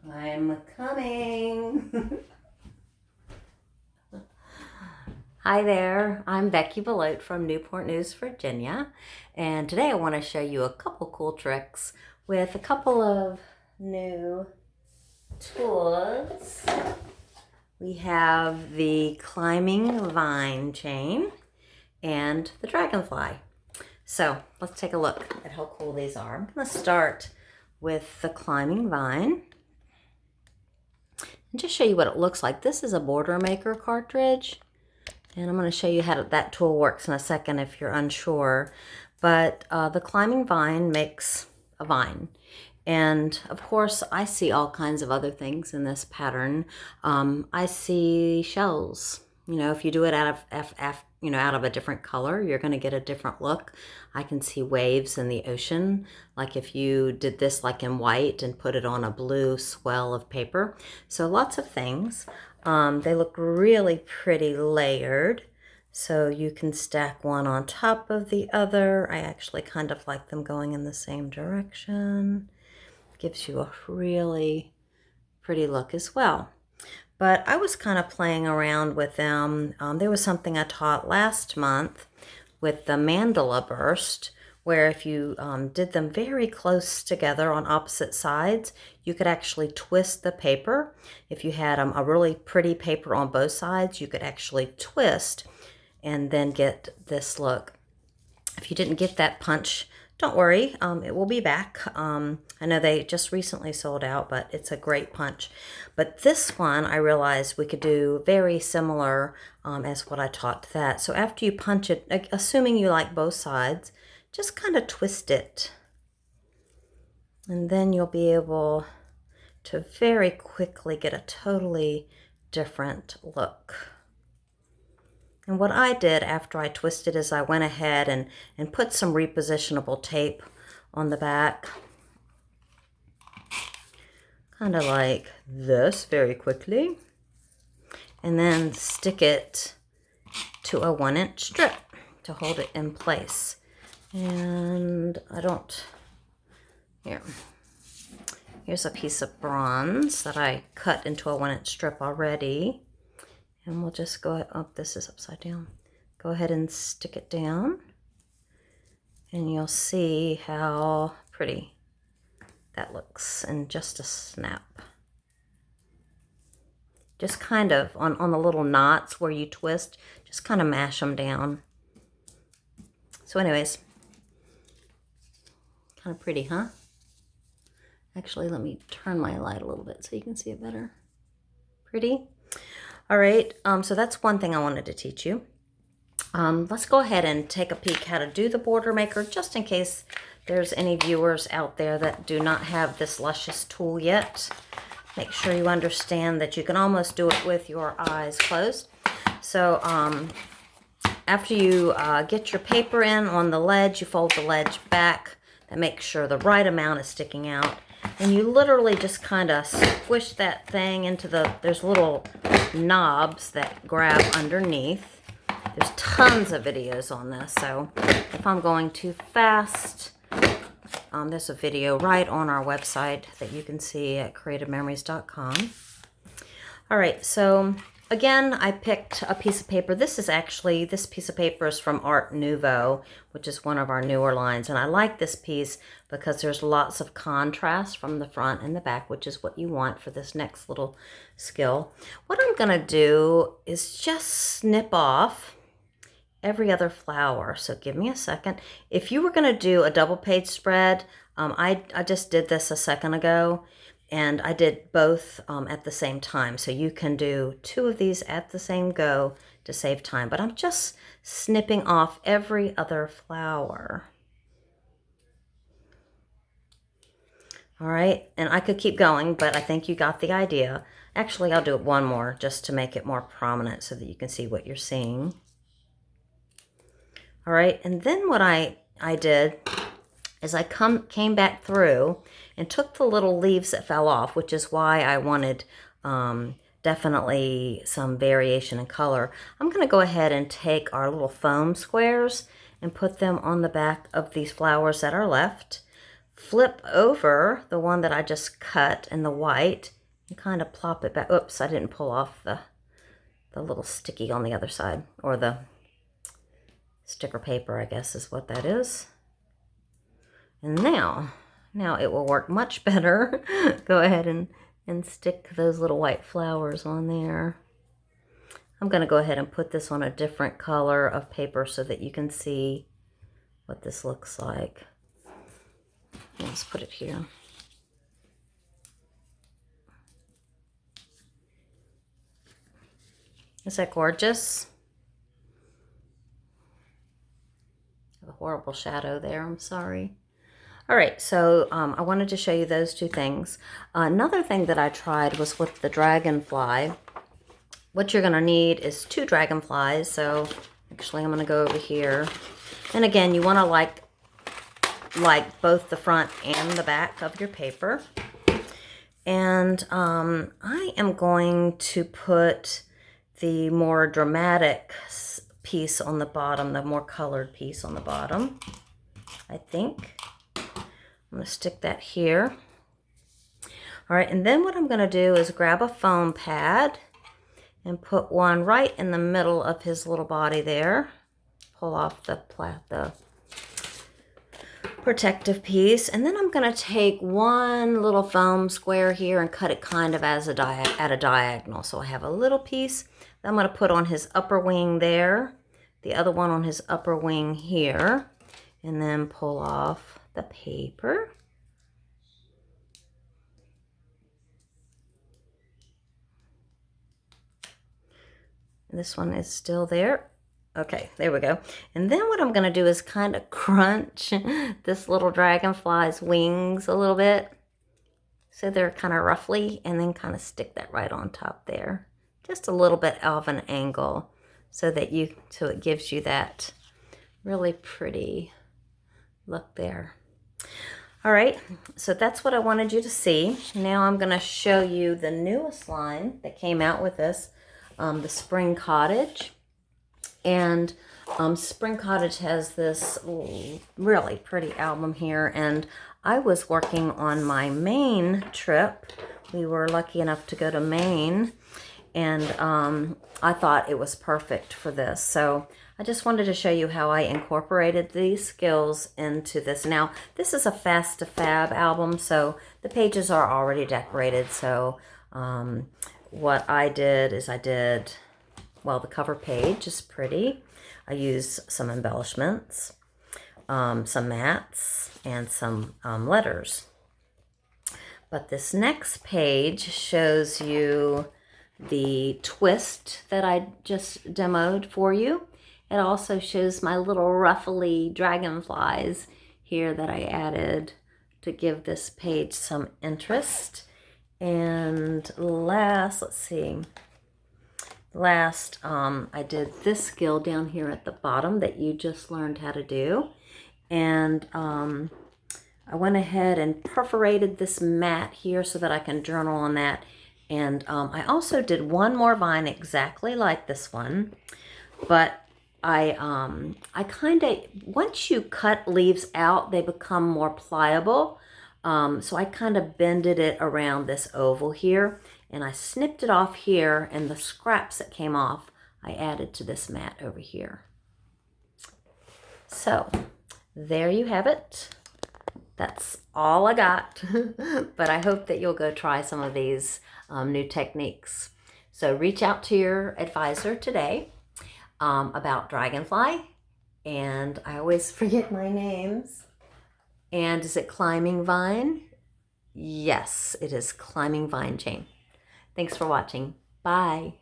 I'm coming. Hi there, I'm Beckie Belote from Newport News, Virginia, and today I want to show you a couple cool tricks with a couple of new tools. We have the climbing vine chain and the Dragonfly. So let's take a look at how cool these are. I'm going to start with the climbing vine and just show you what it looks like. This is a border maker cartridge, and I'm going to show you how that tool works in a second if you're unsure. But the climbing vine makes a vine. And of course, I see all kinds of other things in this pattern. I see shells. You know, if you do it out of a different color, you're going to get a different look. I can see waves in the ocean. Like if you did this like in white and put it on a blue swell of paper. So lots of things. They look really pretty layered. So you can stack one on top of the other. I actually kind of like them going in the same direction. Gives you a really pretty look as well. But I was kind of playing around with them. There was something I taught last month with the mandala burst, where if you did them very close together on opposite sides, you could actually twist the paper. If you had a really pretty paper on both sides, you could actually twist and then get this look. If you didn't get that punch, don't worry, it will be back. I know they just recently sold out, but it's a great punch. But this one, I realized we could do very similar as what I taught that. So after you punch it, assuming you like both sides, just kind of twist it. And then you'll be able to very quickly get a totally different look. And what I did after I twisted is I went ahead and put some repositionable tape on the back. Kind of like this very quickly. And then stick it to a 1-inch strip to hold it in place. And here's a piece of bronze that I cut into a 1-inch strip already. And we'll just go, this is upside down. Go ahead and stick it down. And you'll see how pretty that looks in just a snap. Just kind of on the little knots where you twist, just kind of mash them down. So anyways, kind of pretty, huh? Actually, let me turn my light a little bit so you can see it better. Pretty? All right, so that's one thing I wanted to teach you. Let's go ahead and take a peek how to do the border maker, just in case there's any viewers out there that do not have this luscious tool yet. Make sure you understand that you can almost do it with your eyes closed. So after you get your paper in on the ledge, you fold the ledge back and make sure the right amount is sticking out. And you literally just kind of squish that thing into there's little knobs that grab underneath. There's tons of videos on this, so if I'm going too fast, there's a video right on our website that you can see at creativememories.com. All right, so again, I picked a piece of paper. This piece of paper is from Art Nouveau, which is one of our newer lines. And I like this piece because there's lots of contrast from the front and the back, which is what you want for this next little skill. What I'm gonna do is just snip off every other flower. So give me a second. If you were gonna do a double page spread, I just did this a second ago. And I did both at the same time. So you can do 2 of these at the same go to save time. But I'm just snipping off every other flower. All right, and I could keep going, but I think you got the idea. Actually, I'll do it one more just to make it more prominent so that you can see what you're seeing. All right, and then what I did is I came back through and took the little leaves that fell off, which is why I wanted definitely some variation in color. I'm going to go ahead and take our little foam squares and put them on the back of these flowers that are left. flip over the one that I just cut in the white and kind of plop it back. Oops, I didn't pull off the little sticky on the other side, or the sticker paper, I guess is what that is. And now it will work much better. Go ahead and stick those little white flowers on there. I'm going to go ahead and put this on a different color of paper so that you can see what this looks like. Let's put it here. Is that gorgeous? A horrible shadow there, I'm sorry. All right, so I wanted to show you those two things. Another thing that I tried was with the Dragonfly. What you're gonna need is 2 dragonflies. So actually I'm gonna go over here. And again, you wanna like both the front and the back of your paper. And I am going to put the more dramatic piece on the bottom, the more colored piece on the bottom, I think. I'm going to stick that here. All right, and then what I'm going to do is grab a foam pad and put one right in the middle of his little body there. Pull off the protective piece, and then I'm going to take one little foam square here and cut it kind of as at a diagonal. So I have a little piece that I'm going to put on his upper wing there, the other one on his upper wing here, and then pull off the paper. This one is still there. Okay, there we go. And then what I'm going to do is kind of crunch this little dragonfly's wings a little bit, so they're kind of roughly, and then kind of stick that right on top there. Just a little bit of an angle so it gives you that really pretty look there. All right, so that's what I wanted you to see. Now I'm going to show you the newest line that came out with this, the Spring Cottage. And Spring Cottage has this really pretty album here, and I was working on my Maine trip. We were lucky enough to go to Maine, and I thought it was perfect for this. So I just wanted to show you how I incorporated these skills into this. Now, this is a Fast to Fab album, so the pages are already decorated. So what I did is well, the cover page is pretty. I use some embellishments, some mats, and some letters. But this next page shows you the twist that I just demoed for you. It also shows my little ruffly dragonflies here that I added to give this page some interest. And last, I did this skill down here at the bottom that you just learned how to do. And I went ahead and perforated this mat here so that I can journal on that. And I also did one more vine exactly like this one, but I kind of, once you cut leaves out, they become more pliable. So I kind of bended it around this oval here, and I snipped it off here, and the scraps that came off, I added to this mat over here. So there you have it. That's all I got, but I hope that you'll go try some of these new techniques. So reach out to your advisor today about Dragonfly, and I always forget my names. And is it Climbing Vine? Yes, it is Climbing Vine Chain. Thanks for watching. Bye.